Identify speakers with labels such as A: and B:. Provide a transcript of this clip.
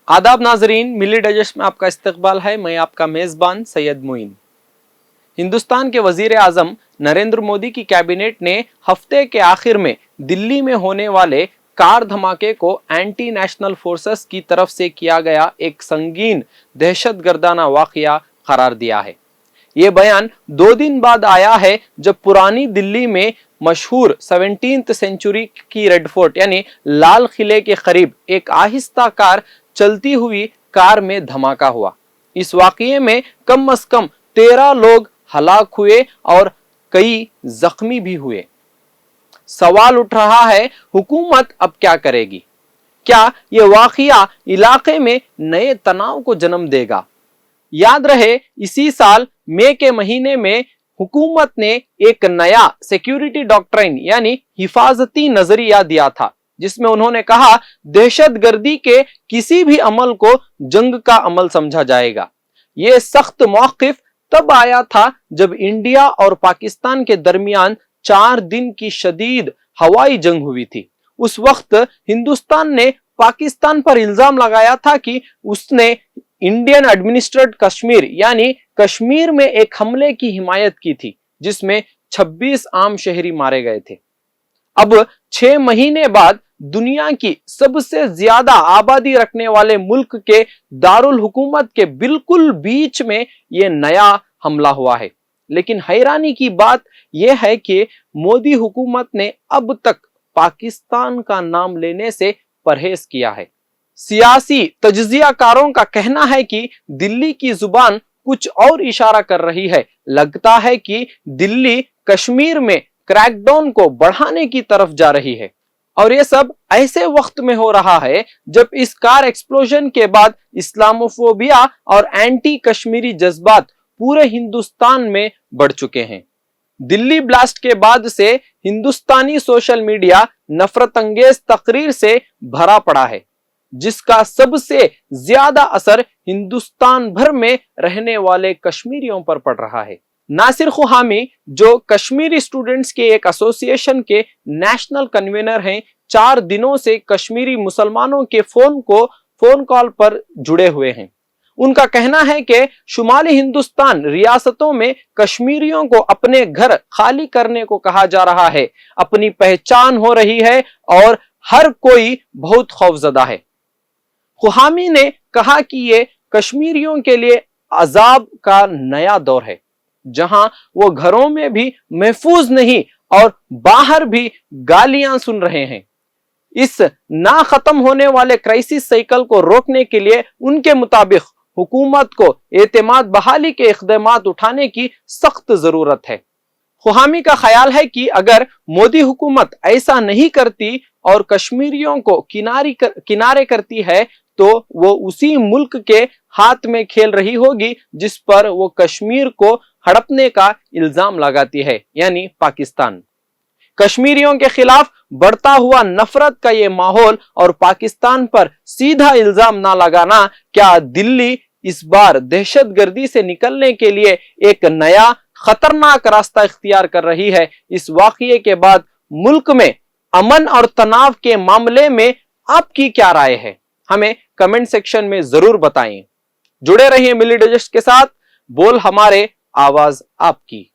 A: आदाब नाजरीन, मिली डाइजेस्ट में आपका इस्तकबाल है। मैं आपका मेज़बान सैयद मोइन। हिंदुस्तान के वजीर आजम नरेंद्र मोदी की कैबिनेट ने हफ्ते के आखिर में दिल्ली में होने वाले कार धमाके को एंटी नेशनल फोर्सेस की तरफ से किया गया एक संगीन दहशतगर्दाना वाकया करार दिया है। ये बयान 2 दिन बाद आया है जब पुरानी दिल्ली में मशहूर 17th सेंचुरी की रेड फोर्ट यानी लाल किले के करीब एक आहिस्ता कार चलती हुई कार में धमाका हुआ। इस वाकये में कम से कम 13 लोग हलाक हुए और कई जख्मी भी हुए। सवाल उठ रहा है, हुकूमत अब क्या करेगी? क्या ये वाकया इलाके में नए तनाव को जन्म देगा? याद रहे, इसी साल मई के महीने में हुकूमत ने एक नया सिक्योरिटी डॉक्ट्राइन यानी हिफाजती नजरिया दिया था, जिसमें उन्होंने कहा दहशतगर्दी के किसी भी अमल को जंग का अमल समझा जाएगा। यह सख्त मौकिफ तब आया था जब इंडिया और पाकिस्तान के दरमियान 4 दिन की शदीद हवाई जंग हुई थी। उस वक्त हिंदुस्तान ने पाकिस्तान पर इल्जाम लगाया था कि उसने इंडियन एडमिनिस्ट्रेटेड कश्मीर यानी कश्मीर में एक हमले की हिमायत की थी, जिसमें 26 आम शहरी मारे गए थे। अब 6 महीने बाद दुनिया की सबसे ज्यादा आबादी रखने वाले मुल्क के दारुल हुकूमत के बिल्कुल बीच में यह नया हमला हुआ है। लेकिन हैरानी की बात यह है कि मोदी हुकूमत ने अब तक पाकिस्तान का नाम लेने से परहेज किया है। सियासी तज्जियाकारों का कहना है कि दिल्ली की जुबान कुछ और इशारा कर रही है। लगता है कि दिल्ली कश्मीर में क्रैकडाउन को बढ़ाने की तरफ जा रही है। और यह सब ऐसे वक्त में हो रहा है जब इस कार एक्सप्लोजन के बाद इस्लामोफोबिया और एंटी कश्मीरी जज्बात पूरे हिंदुस्तान में बढ़ चुके हैं। दिल्ली ब्लास्ट के बाद से हिंदुस्तानी सोशल मीडिया नफरत अंगेज तकरीर से भरा पड़ा है, जिसका सबसे ज्यादा असर हिंदुस्तान भर में रहने वाले कश्मीरियों पर पड़ रहा है। नासिर खुहामी, जो कश्मीरी स्टूडेंट्स के एक एसोसिएशन के नेशनल कन्वीनर हैं, 4 दिनों से कश्मीरी मुसलमानों के फोन कॉल पर जुड़े हुए हैं। उनका कहना है कि शुमाली हिंदुस्तान रियासतों में कश्मीरियों को अपने घर खाली करने को कहा जा रहा है। अपनी पहचान हो रही है और हर कोई बहुत खौफजदा है। खुहामी ने कहा कि ये कश्मीरियों के लिए अजाब का नया दौर है, जहां वो घरों में भी महफूज नहीं और बाहर भी गालियां सुन रहे हैं। इस ना खत्म होने वाले क्राइसिस साइकिल को रोकने के लिए उनके मुताबिक हुकूमत को एतमाद बहाली के इक़दामात उठाने की सख्त जरूरत है। खुहामी का ख्याल है कि अगर मोदी हुकूमत ऐसा नहीं करती और कश्मीरियों को किनारे करती है तो वो उसी मुल्क के हाथ में खेल रही होगी जिस पर वो कश्मीर को हड़पने का इल्जाम लगाती है, यानी पाकिस्तान। कश्मीरियों के खिलाफ बढ़ता हुआ नफरत का ये माहौल और पाकिस्तान पर सीधा इल्जाम ना लगाना, क्या दिल्ली इस बार दहशतगर्दी से निकलने के लिए एक नया खतरनाक रास्ता इख्तियार कर रही है? इस वाकये के बाद मुल्क में अमन और तनाव के मामले में आपकी क्या राय है? हमें कमेंट सेक्शन में जरूर बताएं। जुड़े रहिए मिली डाइजेस्ट के साथ। बोल हमारे, आवाज आपकी।